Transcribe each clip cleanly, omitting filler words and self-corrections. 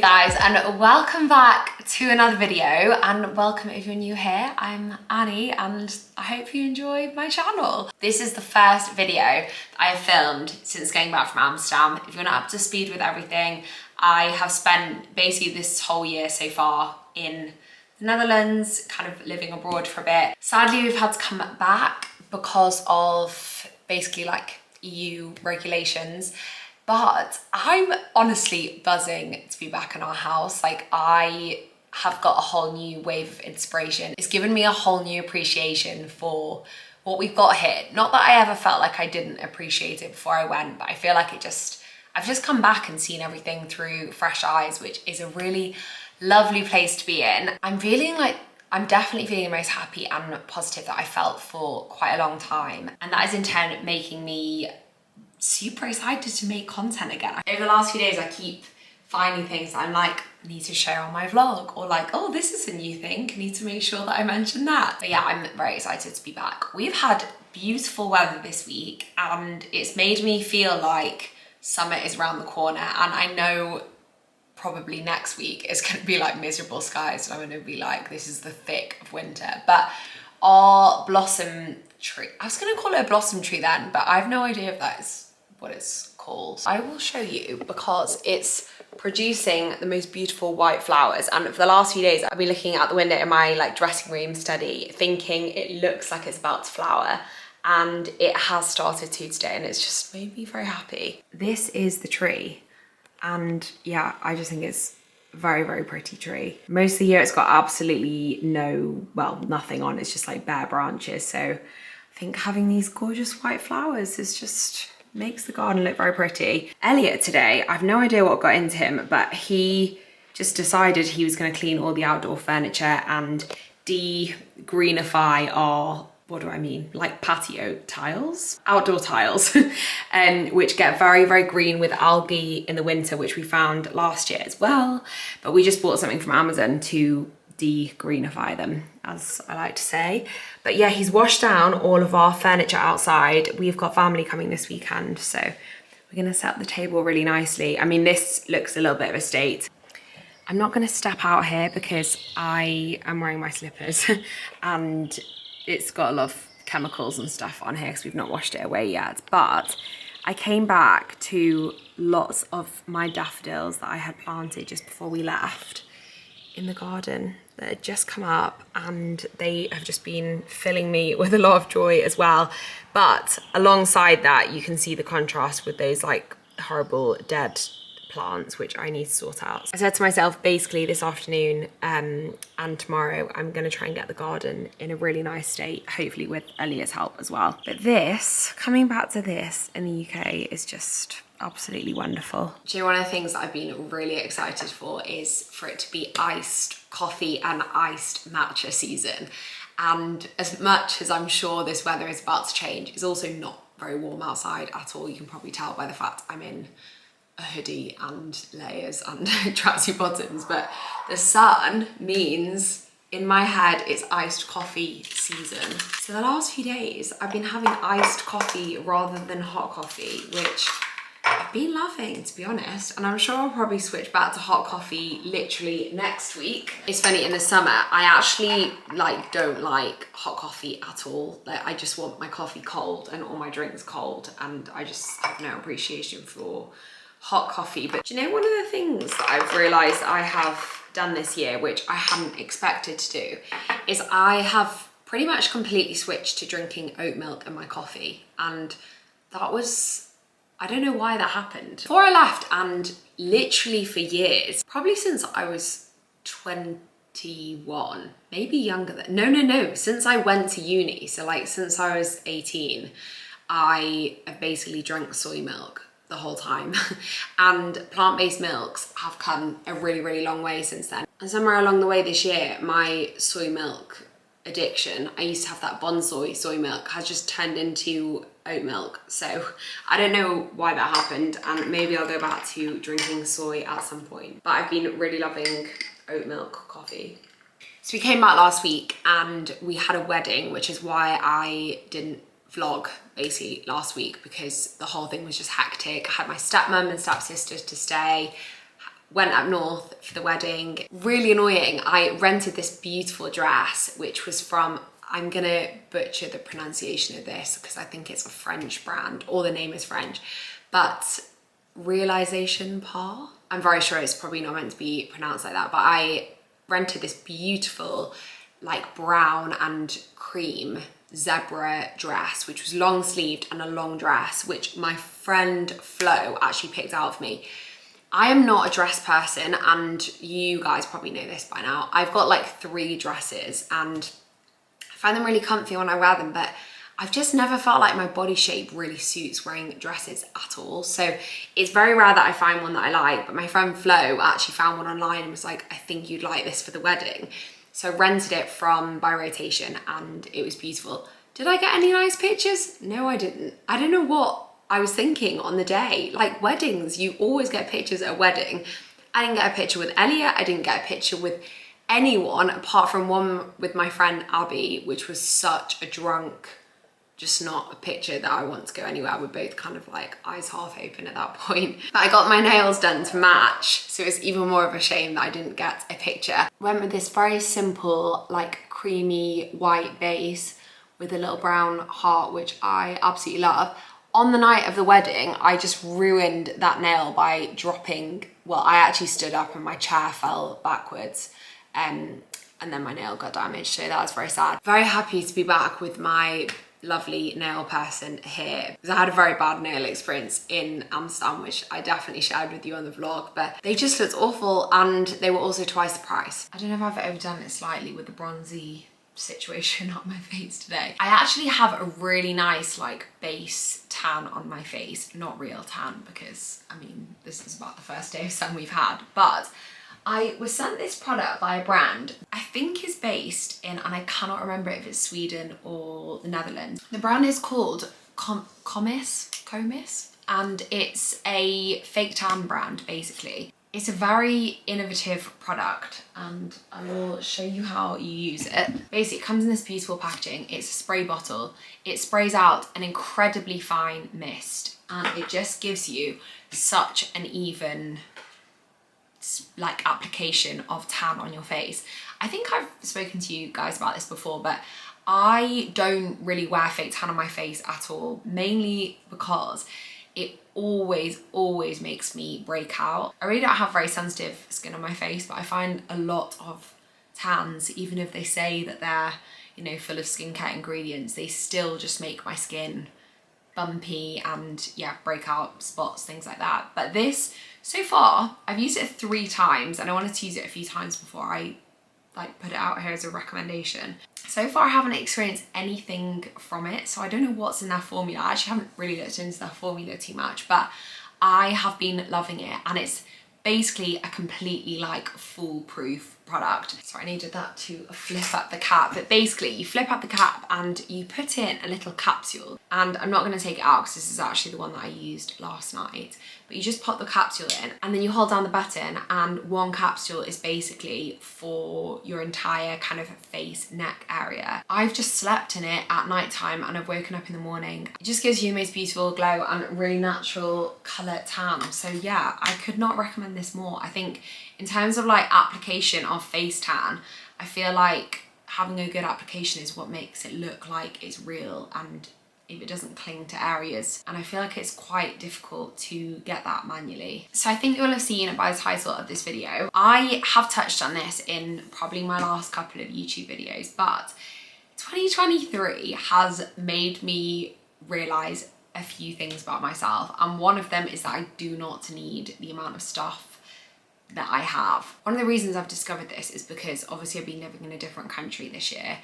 guys, and welcome back to another video, and welcome if you're new here. I'm Annie and I hope you enjoy my channel. This is the first video that I have filmed since getting back from Amsterdam. If you're not up to speed with everything, I have spent basically this whole year so far in the Netherlands, kind of living abroad for a bit. Sadly, we've had to come back because of basically like EU regulations. But I'm honestly buzzing to be back in our house. Like, I have got a whole new wave of inspiration. It's given me a whole new appreciation for what we've got here. Not that I ever felt like I didn't appreciate it before I went, but I feel like I've just come back and seen everything through fresh eyes, which is a really lovely place to be in. I'm definitely feeling the most happy and positive that I felt for quite a long time. And that is in turn making me super excited to make content again. Over the last few days, I keep finding things that I'm like, need to share on my vlog, or like, oh, this is a new thing, need to make sure that I mention that. But yeah, I'm very excited to be back. We've had beautiful weather this week and it's made me feel like summer is around the corner, and I know probably next week it's gonna be like miserable skies and I'm gonna be like, this is the thick of winter. But our blossom tree, I was gonna call it a blossom tree then, but I have no idea if that is what it's called. I will show you because it's producing the most beautiful white flowers, and for the last few days I've been looking out the window in my like dressing room study thinking it looks like it's about to flower, and it has started to today, and it's just made me very happy. This is the tree, and yeah, I just think it's a very, very pretty tree. Most of the year it's got absolutely nothing on, it's just like bare branches, so I think having these gorgeous white flowers is just makes the garden look very pretty. Elliot today, I've no idea what got into him, but he just decided he was going to clean all the outdoor furniture and de-greenify our, like patio tiles, outdoor tiles, which get very, very green with algae in the winter, which we found last year as well. But we just bought something from Amazon to de-greenify them, as I like to say. But yeah, he's washed down all of our furniture outside. We've got family coming this weekend, so we're gonna set the table really nicely. I mean, this looks a little bit of a state. I'm not gonna step out here because I am wearing my slippers and it's got a lot of chemicals and stuff on here because we've not washed it away yet. But I came back to lots of my daffodils that I had planted just before we left in the garden that had just come up, and they have just been filling me with a lot of joy as well. But alongside that, you can see the contrast with those like horrible dead plants, which I need to sort out. I said to myself, basically this afternoon and tomorrow, I'm gonna try and get the garden in a really nice state, hopefully with Elliot's help as well. But this, coming back to this in the UK, is just absolutely wonderful. Do you know, one of the things that I've been really excited for is for it to be iced coffee and iced matcha season. And as much as I'm sure this weather is about to change, it's also not very warm outside at all. You can probably tell by the fact I'm in a hoodie and layers and tracksuit bottoms, but the sun means in my head it's iced coffee season. So the last few days I've been having iced coffee rather than hot coffee, which I've been loving, to be honest, and I'm sure I'll probably switch back to hot coffee literally next week. It's funny, in the summer I actually don't like hot coffee at all. Like, I just want my coffee cold and all my drinks cold, and I just have no appreciation for hot coffee. But do you know, one of the things that I've realized I have done this year, which I hadn't expected to do, is I have pretty much completely switched to drinking oat milk in my coffee. And that was, I don't know why that happened. Before I left, and literally for years, probably since I was 21, maybe younger than, no, since I went to uni, so like since I was 18, I have basically drank soy milk the whole time. And plant-based milks have come a really, really long way since then. And somewhere along the way this year, my soy milk addiction, I used to have that bonsai soy milk, has just turned into oat milk. So I don't know why that happened, and maybe I'll go back to drinking soy at some point. But I've been really loving oat milk coffee. So we came back last week and we had a wedding, which is why I didn't vlog basically last week, because the whole thing was just hectic. I had my stepmom and stepsisters to stay. went up north for the wedding. Really annoying. I rented this beautiful dress, which was from, I'm gonna butcher the pronunciation of this because I think it's a French brand, or the name is French, but Realization Par. I'm very sure it's probably not meant to be pronounced like that, but I rented this beautiful like brown and cream zebra dress, which was long sleeved and a long dress, which my friend Flo actually picked out for me. I am not a dress person, and you guys probably know this by now. I've got like 3 dresses and I find them really comfy when I wear them, but I've just never felt like my body shape really suits wearing dresses at all. So it's very rare that I find one that I like, but my friend Flo actually found one online and was like, I think you'd like this for the wedding. So I rented it from By Rotation and it was beautiful. Did I get any nice pictures? No, I didn't. I don't know what I was thinking on the day. Like weddings, you always get pictures at a wedding. I didn't get a picture with Elliot. I didn't get a picture with anyone apart from one with my friend Abby, which was such a drunk, just not a picture that I want to go anywhere. We're both kind of like eyes half open at that point. But I got my nails done to match, so it's even more of a shame that I didn't get a picture. Went with this very simple, like creamy white base with a little brown heart, which I absolutely love. On the night of the wedding, I just ruined that nail by dropping, well, I actually stood up and my chair fell backwards. And then my nail got damaged, so that was very sad. Very happy to be back with my lovely nail person here, because I had a very bad nail experience in Amsterdam, which I definitely shared with you on the vlog, but they just looked awful and they were also twice the price. I don't know if I've overdone it slightly with the bronzy situation on my face today. I actually have a really nice like base tan on my face, not real tan because I mean this is about the first day of sun we've had, but I was sent this product by a brand I think is based in, and I cannot remember if it's Sweden or the Netherlands. The brand is called Comis, and it's a fake tan brand basically. It's a very innovative product and I will show you how you use it. Basically, it comes in this beautiful packaging. It's a spray bottle. It sprays out an incredibly fine mist and it just gives you such an even like application of tan on your face. I think I've spoken to you guys about this before, but I don't really wear fake tan on my face at all, mainly because it always makes me break out. I really don't have very sensitive skin on my face, but I find a lot of tans, even if they say that they're, you know, full of skincare ingredients, they still just make my skin bumpy and yeah, breakout spots, things like that. But this, so far, I've used it 3 times and I wanted to use it a few times before I like put it out here as a recommendation. So far I haven't experienced anything from it, so I don't know what's in their formula. I actually haven't really looked into their formula too much, but I have been loving it and it's basically a completely like foolproof product. So I needed that to flip up the cap, but basically you flip up the cap and you put in a little capsule, and I'm not going to take it out because this is actually the one that I used last night, but you just pop the capsule in and then you hold down the button, and one capsule is basically for your entire kind of face neck area. I've just slept in it at night time and I've woken up in the morning. It just gives you the most beautiful glow and really natural colour tan. So yeah, I could not recommend this more. I think in terms of like application of face tan, I feel like having a good application is what makes it look like it's real, and if it doesn't cling to areas, and I feel like it's quite difficult to get that manually. So I think you'll have seen by the title of this video, I have touched on this in probably my last couple of YouTube videos, but 2023 has made me realise a few things about myself, and one of them is that I do not need the amount of stuff that I have. One of the reasons I've discovered this is because obviously I've been living in a different country this year,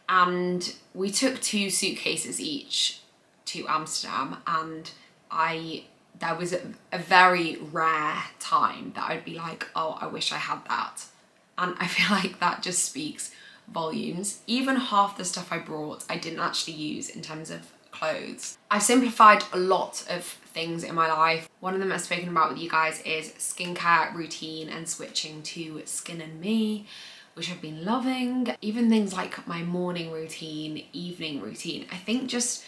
and we took 2 suitcases each to Amsterdam, and there was a very rare time that I'd be like, oh, I wish I had that. And I feel like that just speaks volumes. Even half the stuff I brought I didn't actually use in terms of clothes. I've simplified a lot of things in my life. One of them I've spoken about with you guys is skincare routine and switching to Skin and Me, which I've been loving. Even things like my morning routine, evening routine. I think just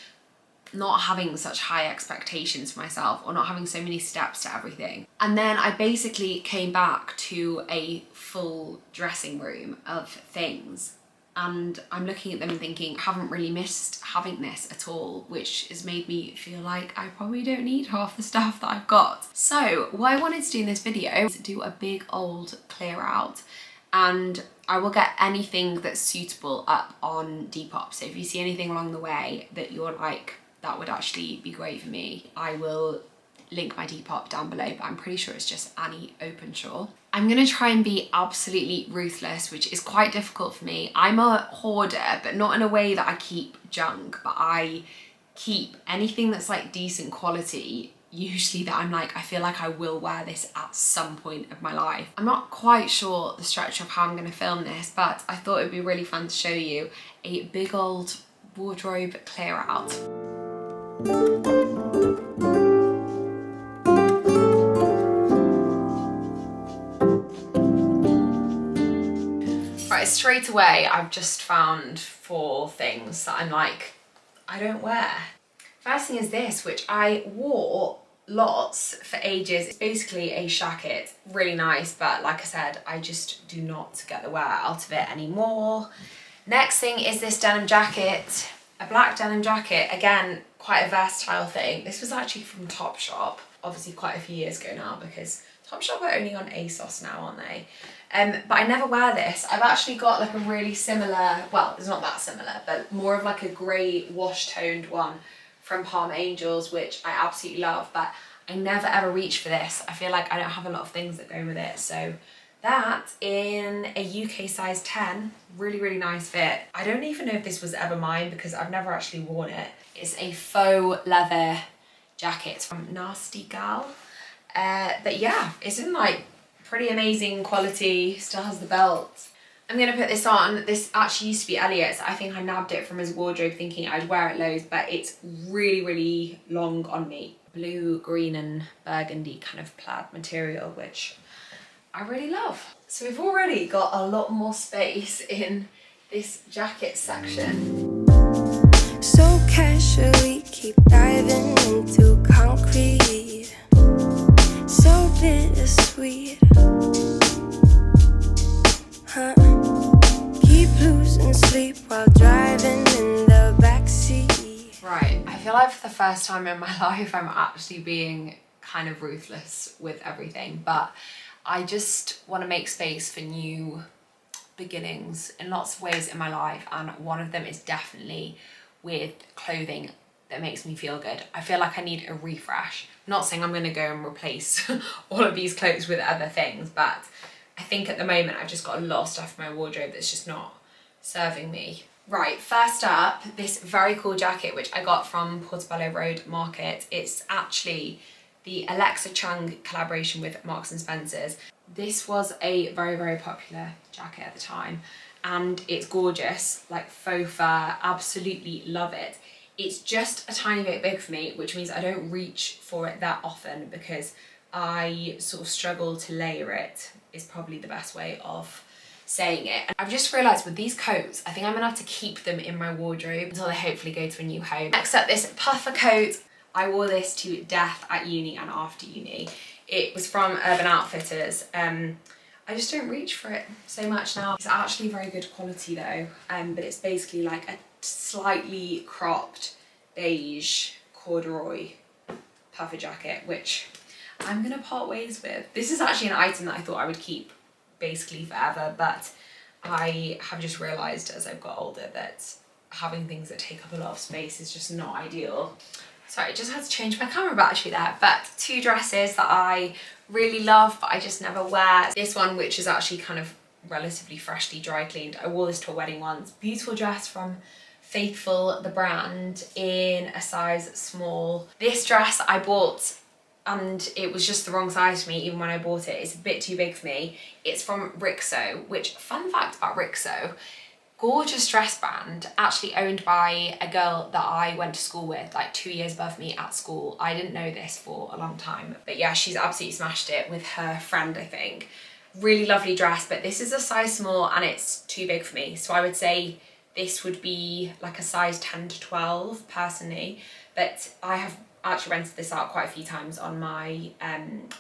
not having such high expectations for myself or not having so many steps to everything. And then I basically came back to a full dressing room of things, and I'm looking at them and thinking, I haven't really missed having this at all, which has made me feel like I probably don't need half the stuff that I've got. So what I wanted to do in this video is do a big old clear out, and I will get anything that's suitable up on Depop. So if you see anything along the way that you're like, that would actually be great for me, I will link my Depop down below, but I'm pretty sure it's just Annie Openshaw. I'm gonna try and be absolutely ruthless, which is quite difficult for me. I'm a hoarder, but not in a way that I keep junk, but I keep anything that's like decent quality, usually that I'm like, I feel like I will wear this at some point of my life. I'm not quite sure the structure of how I'm gonna film this, but I thought it'd be really fun to show you a big old wardrobe clear out. Right, straight away I've just found 4 things that I'm like, I don't wear. First thing is this, which I wore lots for ages. It's basically a jacket, really nice, but like I said, I just do not get the wear out of it anymore. Next thing is this denim jacket, a black denim jacket, again, quite a versatile thing. This was actually from Topshop, obviously quite a few years ago now, because Topshop are only on ASOS now, aren't they? But I never wear this. I've actually got like a really similar, well, it's not that similar, but more of like a grey wash-toned one from Palm Angels, which I absolutely love, but I never ever reach for this. I feel like I don't have a lot of things that go with it. So that in a UK size 10, really, really nice fit. I don't even know if this was ever mine because I've never actually worn it. It's a faux leather jacket from Nasty Gal. But yeah, it's in like pretty amazing quality, still has the belt. I'm gonna put this on. This actually used to be Elliot's. I think I nabbed it from his wardrobe thinking I'd wear it loads, but it's really, really long on me. Blue, green and burgundy kind of plaid material, which I really love. So we've already got a lot more space in this jacket section. So casually keep diving into concrete, so bittersweet, huh? Keep losing sleep while driving in the backseat. Right, I feel like for the first time in my life I'm actually being kind of ruthless with everything, but I just want to make space for new beginnings in lots of ways in my life, and one of them is definitely with clothing that makes me feel good. I feel like I need a refresh. I'm not saying I'm going to go and replace all of these clothes with other things, but I think at the moment I've just got a lot of stuff in my wardrobe that's just not serving me. Right, first up, this very cool jacket which I got from Portobello Road Market. It's actually the Alexa Chung collaboration with Marks and Spencer's. This was a very, very popular jacket at the time, and it's gorgeous, like faux fur, absolutely love it. It's just a tiny bit big for me, which means I don't reach for it that often because I sort of struggle to layer it, is probably the best way of saying it. And I've just realised with these coats, I think I'm gonna have to keep them in my wardrobe until they hopefully go to a new home. Next up, this puffer coat. I wore this to death at uni and after uni. It was from Urban Outfitters. I just don't reach for it so much now. It's actually very good quality though, but it's basically like a slightly cropped beige corduroy puffer jacket, which I'm gonna part ways with. This is actually an item that I thought I would keep basically forever, but I have just realised as I've got older that having things that take up a lot of space is just not ideal. Sorry, I just had to change my camera battery there, but 2 dresses that I really love but I just never wear. This one, which is actually kind of relatively freshly dry cleaned. I wore this to a wedding once. Beautiful dress from Faithful, the brand, in a size small. This dress I bought and it was just the wrong size for me even when I bought it. It's a bit too big for me. It's from Rixo, which, fun fact about Rixo, gorgeous dress brand, actually owned by a girl that I went to school with, like 2 years above me at school. I didn't know this for a long time, but yeah, she's absolutely smashed it with her friend, I think. Really lovely dress, but this is a size small and it's too big for me. So I would say this would be like a size 10 to 12 personally, but I have actually rented this out quite a few times on my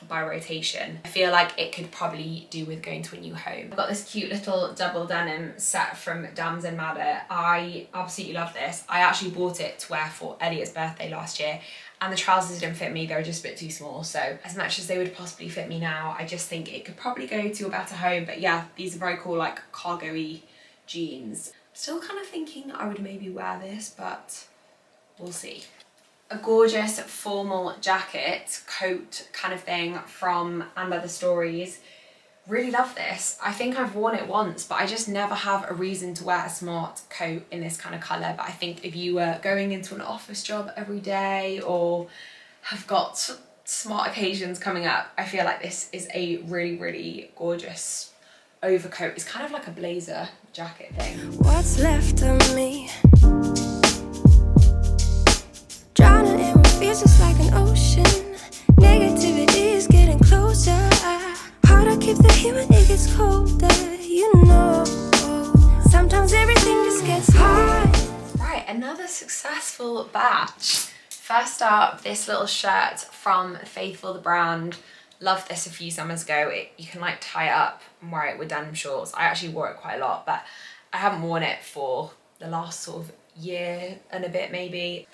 by rotation. I feel like it could probably do with going to a new home. I've got this cute little double denim set from Dams and Madder. I absolutely love this. I actually bought it to wear for Elliot's birthday last year, and the trousers didn't fit me, they were just a bit too small. So as much as they would possibly fit me now, I just think it could probably go to a better home. But yeah, these are very cool, like cargo-y jeans. Still kind of thinking I would maybe wear this, but we'll see. A gorgeous formal jacket, coat kind of thing from And Other Stories. Really love this. I think I've worn it once, but I just never have a reason to wear a smart coat in this kind of colour. But I think if you were going into an office job every day or have got smart occasions coming up, I feel like this is a really, really gorgeous overcoat. It's kind of like a blazer jacket thing. What's left of me? Drowning in what feels just like an ocean. Negativity is getting closer. Hard to keep the heat when it gets colder. You know, sometimes everything just gets hard. Right, another successful batch. First up, this little shirt from Faithful the brand. Loved this a few summers ago. You can like tie it up and wear it with denim shorts. I actually wore it quite a lot, but I haven't worn it for the last sort of year and a bit maybe.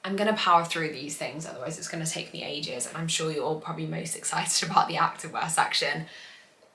I'm gonna power through these things, otherwise it's gonna take me ages, and I'm sure you're all probably most excited about the activewear section.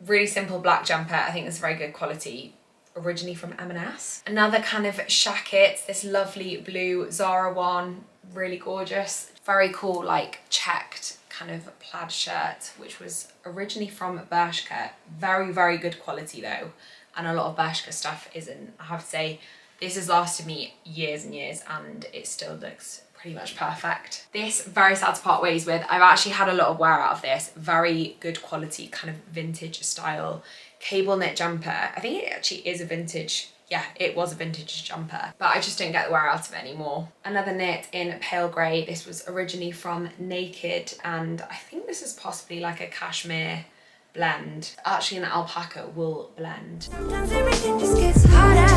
Really simple black jumper. I think it's very good quality, originally from M&S. Another kind of shacket, this lovely blue Zara one, really gorgeous. Very cool, like checked kind of plaid shirt, which was originally from Bershka. Very, very good quality though, and a lot of Bershka stuff isn't. I have to say, this has lasted me years and years, and it still looks pretty much perfect. This, very sad to part ways with. I've actually had a lot of wear out of this. Very good quality, kind of vintage style cable knit jumper. I think it actually is a vintage, yeah, it was a vintage jumper, but I just don't get the wear out of it anymore. Another knit in pale grey. This was originally from Naked, and I think this is possibly like a cashmere blend. Actually an alpaca wool blend. Sometimes everything just gets harder.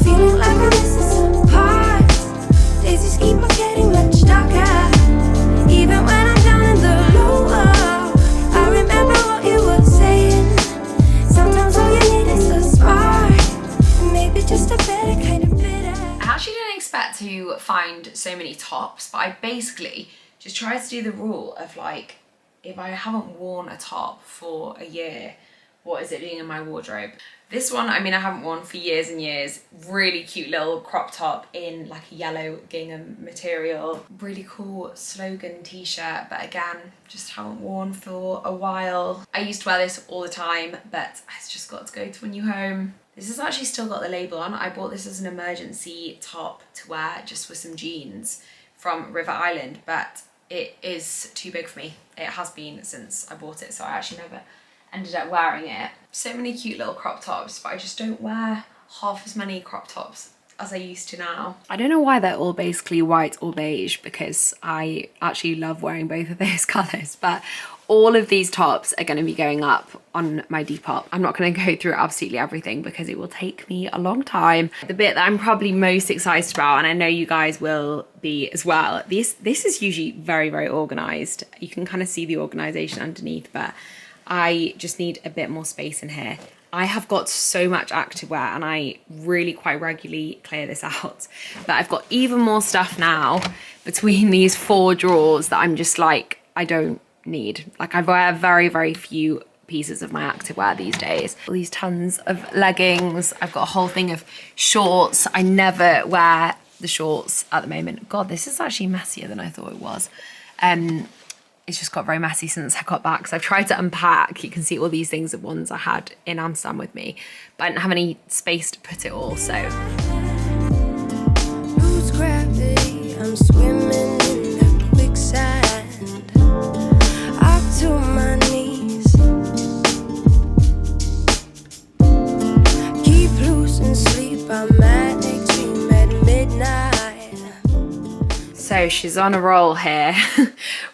Feeling like I'm missing some parts. Days just keep on getting much darker. Even when I'm down in the low, I remember what you were saying. Sometimes all you need is a spark. Maybe just a better kind of bitter. I actually didn't expect to find so many tops, but I basically just tried to do the rule of like, if I haven't worn a top for a year, what is it doing in my wardrobe? This one, I mean, I haven't worn for years and years. Really cute little crop top in like a yellow gingham material. Really cool slogan t-shirt, but again, just haven't worn for a while. I used to wear this all the time, but I've just got to go to a new home. This has actually still got the label on. I bought this as an emergency top to wear just with some jeans from River Island, but it is too big for me. It has been since I bought it, so I actually never ended up wearing it. So many cute little crop tops, but I just don't wear half as many crop tops as I used to now. I don't know why they're all basically white or beige, because I actually love wearing both of those colours, but all of these tops are going to be going up on my Depop. I'm not going to go through absolutely everything because it will take me a long time. The bit that I'm probably most excited about, and I know you guys will be as well, this is usually very, very organised. You can kind of see the organisation underneath, but I just need a bit more space in here. I have got so much activewear and I really quite regularly clear this out, but I've got even more stuff now between these 4 drawers that I'm just like, I don't need. Like, I wear very, very few pieces of my activewear these days. All these tons of leggings. I've got a whole thing of shorts. I never wear the shorts at the moment. God, this is actually messier than I thought it was. It's just got very messy since I got back. So I've tried to unpack. You can see all these things at once I had in Amsterdam with me, but I didn't have any space to put it all, so. Lose gravity, I'm swimming in the quicksand. Up to my knees. Keep losing sleep, I'm manic dream at midnight. So she's on a roll here.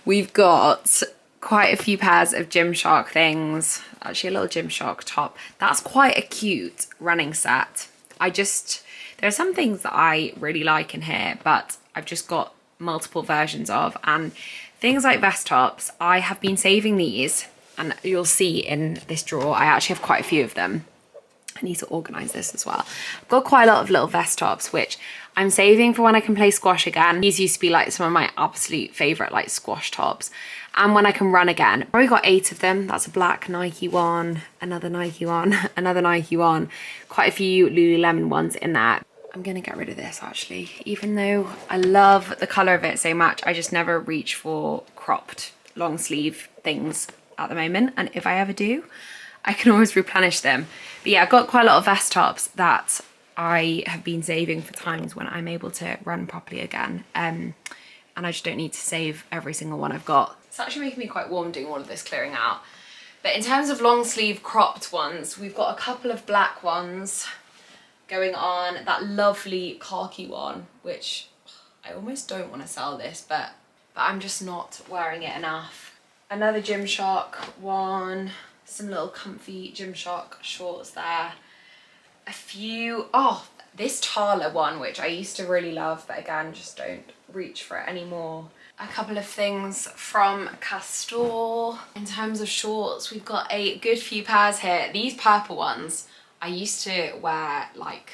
We've got quite a few pairs of Gymshark things. Actually a little Gymshark top. That's quite a cute running set. They're There are some things that I really like in here, but I've just got multiple versions of. And things like vest tops, I have been saving these, and you'll see in this drawer, I actually have quite a few of them. I need to organize this as well. I've got quite a lot of little vest tops, which I'm saving for when I can play squash again. These used to be like some of my absolute favorite like squash tops. And when I can run again. I've already got 8 of them. That's a black Nike one, another Nike one, another Nike one, quite a few Lululemon ones in there. I'm gonna get rid of this actually. Even though I love the color of it so much, I just never reach for cropped long sleeve things at the moment. And if I ever do, I can always replenish them. But yeah, I've got quite a lot of vest tops that I have been saving for times when I'm able to run properly again. And I just don't need to save every single one I've got. It's actually making me quite warm doing all of this clearing out. But in terms of long sleeve cropped ones, we've got a couple of black ones going on. That lovely khaki one, which I almost don't want to sell this, but I'm just not wearing it enough. Another Gymshark one. Some little comfy Gymshark shorts there. A few, oh, this Tala one, which I used to really love, but again, just don't reach for it anymore. A couple of things from Castor. In terms of shorts, we've got a good few pairs here. These purple ones, I used to wear like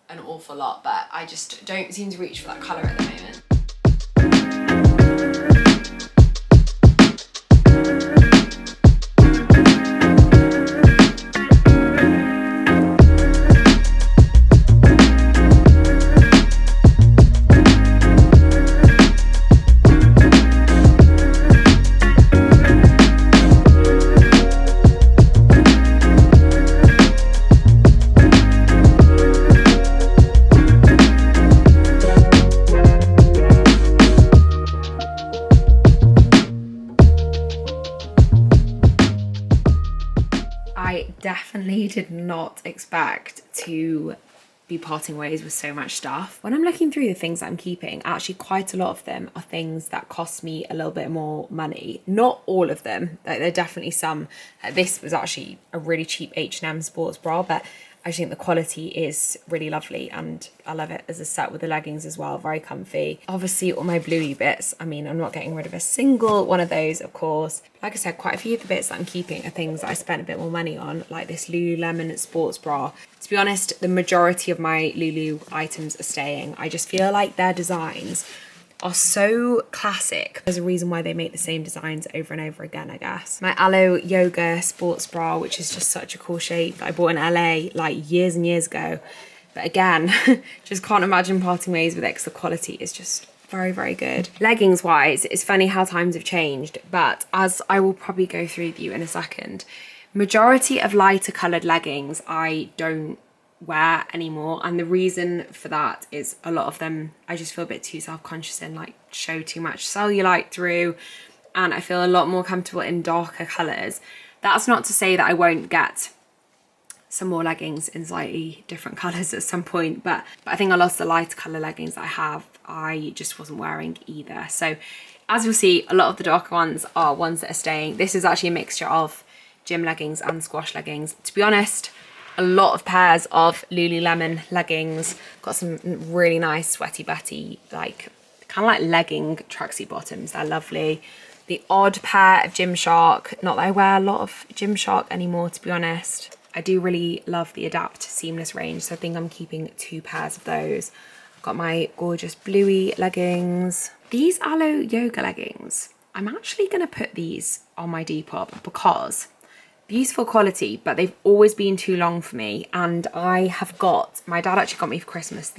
an awful lot, but I just don't seem to reach for that colour at the moment. Definitely did not expect to be parting ways with so much stuff. When I'm looking through the things that I'm keeping, actually quite a lot of them are things that cost me a little bit more money. Not all of them, there are definitely some. This was actually a really cheap H&M sports bra, but I think the quality is really lovely and I love it as a set with the leggings as well, very comfy. Obviously all my bluey bits, I mean, I'm not getting rid of a single one of those, of course. Like I said, quite a few of the bits that I'm keeping are things that I spent a bit more money on, like this Lululemon sports bra. To be honest, the majority of my Lulu items are staying. I just feel like their designs are so classic. There's a reason why they make the same designs over and over again, I guess. My Aloe Yoga sports bra, which is just such a cool shape that I bought in LA like years and years ago. But again, just can't imagine parting ways with it because the quality is just very, very good. Leggings wise, it's funny how times have changed, but as I will probably go through with you in a second, majority of lighter coloured leggings I don't wear anymore, and the reason for that is a lot of them I just feel a bit too self-conscious in, like show too much cellulite through, and I feel a lot more comfortable in darker colours. That's not to say that I won't get some more leggings in slightly different colours at some point, but I think a lot of the lighter colour leggings that I have I just wasn't wearing either. So as you'll see, a lot of the darker ones are ones that are staying. This is actually a mixture of gym leggings and squash leggings. To be honest, a lot of pairs of Lululemon leggings. Got some really nice sweaty Betty, like kind of like legging tracksuit bottoms. They're lovely. The odd pair of Gymshark. Not that I wear a lot of Gymshark anymore, to be honest. I do really love the Adapt seamless range, so I think I'm keeping 2 pairs of those. I've got my gorgeous bluey leggings. These Aloe Yoga leggings, I'm actually going to put these on my Depop because beautiful quality, but they've always been too long for me. And I have got, my dad actually got me for Christmas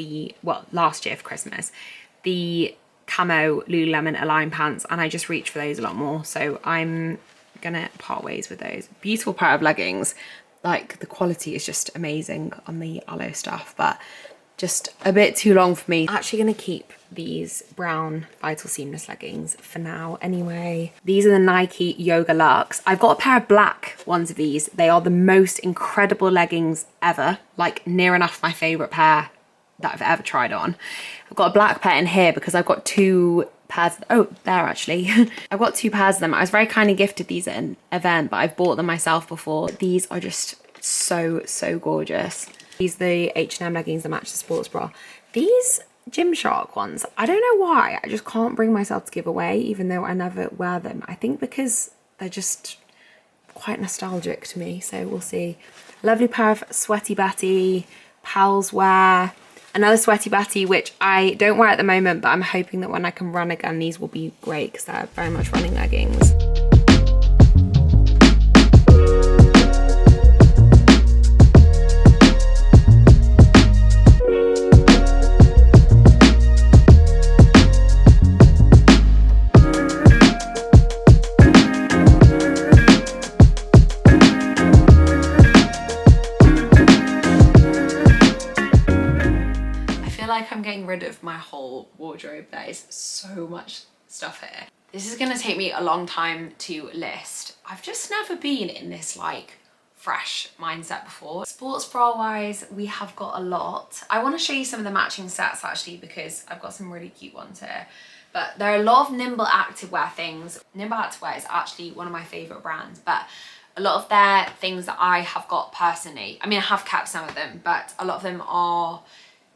last year for Christmas, the camo Lululemon Align pants, and I just reach for those a lot more. So I'm gonna part ways with those. Beautiful pair of leggings. Like the quality is just amazing on the Aloe stuff, but just a bit too long for me. I'm actually gonna keep these brown Vital Seamless leggings for now anyway. These are the Nike Yoga Luxe. I've got a pair of black ones of these. They are the most incredible leggings ever, like near enough my favorite pair that I've ever tried on. I've got a black pair in here because I've got 2 pairs. Oh, there actually. I've got 2 pairs of them. I was very kindly gifted these at an event, but I've bought them myself before. These are just so gorgeous. These are the H&M leggings that match the sports bra. These Gymshark ones, I don't know why, I just can't bring myself to give away, even though I never wear them. I think because they're just quite nostalgic to me, so we'll see. Lovely pair of Sweaty Betty Pals wear. Another Sweaty Betty, which I don't wear at the moment, but I'm hoping that when I can run again, these will be great because they're very much running leggings. I'm getting rid of my whole wardrobe. There is so much stuff here. This is gonna take me a long time to list. I've just never been in this like fresh mindset before. Sports bra wise, we have got a lot. I want to show you some of the matching sets actually, because I've got some really cute ones here. But there are a lot of Nimble Activewear things. Nimble Activewear is actually one of my favorite brands, but a lot of their things that I have got personally, I mean, I have kept some of them, but a lot of them are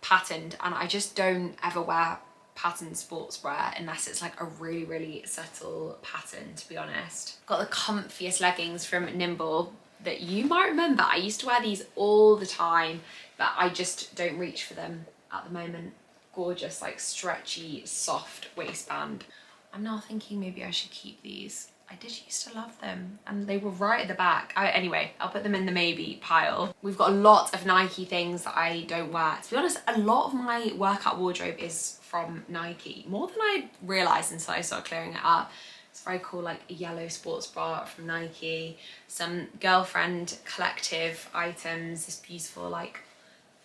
patterned, and I just don't ever wear patterned sports bra unless it's like a really, really subtle pattern, to be honest. Got the comfiest leggings from Nimble that you might remember. I used to wear these all the time, but I just don't reach for them at the moment. Gorgeous, like stretchy, soft waistband. I'm now thinking maybe I should keep these. I did used to love them, and they were right at the back. Anyway, I'll put them in the maybe pile. We've got a lot of Nike things that I don't wear. To be honest, a lot of my workout wardrobe is from Nike, more than I realised until I started clearing it up. It's very cool, like a yellow sports bra from Nike, some Girlfriend collective items, this beautiful like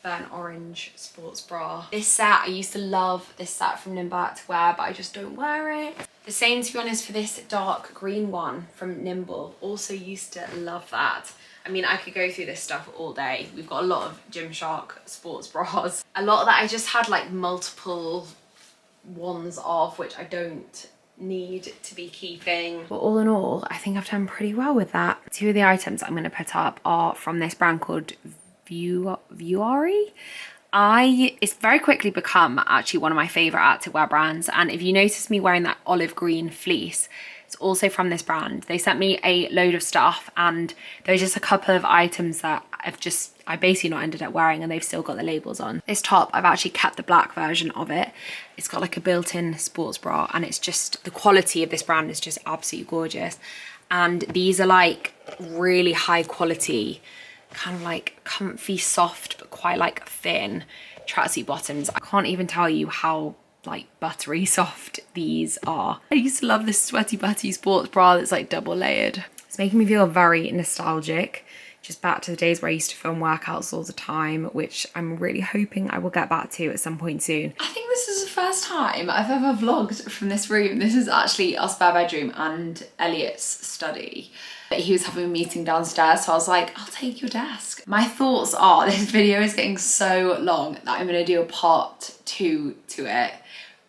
burnt orange sports bra. This set, I used to love this set from Nimble Activewear, but I just don't wear it. The same, to be honest, for this dark green one from Nimble. Also used to love that. I mean, I could go through this stuff all day. We've got a lot of Gymshark sports bras. A lot that I just had like multiple ones of, which I don't need to be keeping. But all in all, I think I've done pretty well with that. Two of the items I'm going to put up are from this brand called Vuari. It's very quickly become actually one of my favorite activewear brands, and if you notice me wearing that olive green fleece, it's also from this brand. They sent me a load of stuff, and there's just a couple of items that I basically not ended up wearing, and they've still got the labels on. This top, I've actually kept the black version of it. It's got like a built-in sports bra, and it's just, the quality of this brand is just absolutely gorgeous. And these are like really high quality, kind of like comfy, soft, but quite like thin tracksuit bottoms. I can't even tell you how like buttery soft these are. I used to love this Sweaty Betty sports bra that's like double layered. It's making me feel very nostalgic, just back to the days where I used to film workouts all the time, which I'm really hoping I will get back to at some point soon. I think this is the first time I've ever vlogged from this room. This is actually our spare bedroom and Elliot's study. He was having a meeting downstairs, so I was like, I'll take your desk. My thoughts are, this video is getting so long that I'm gonna do a part 2 to it,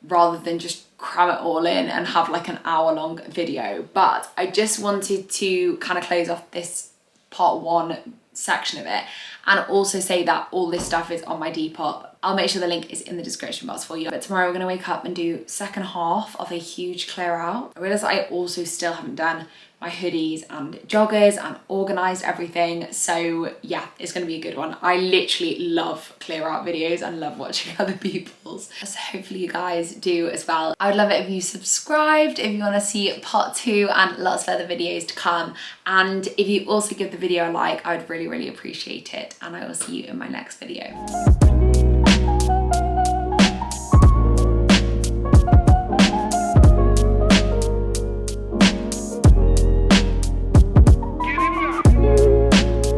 rather than just cram it all in and have like an hour-long video. But I just wanted to kind of close off this part 1 section of it, and also say that all this stuff is on my Depop. I'll make sure the link is in the description box for you. But tomorrow we're gonna wake up and do second half of a huge clear out. I realized I also still haven't done my hoodies and joggers and organized everything. So yeah, it's gonna be a good one. I literally love clear out videos and love watching other people's. So hopefully you guys do as well. I would love it if you subscribed, if you wanna see part 2 and lots of other videos to come. And if you also give the video a like, I would really, really appreciate it. And I will see you in my next video.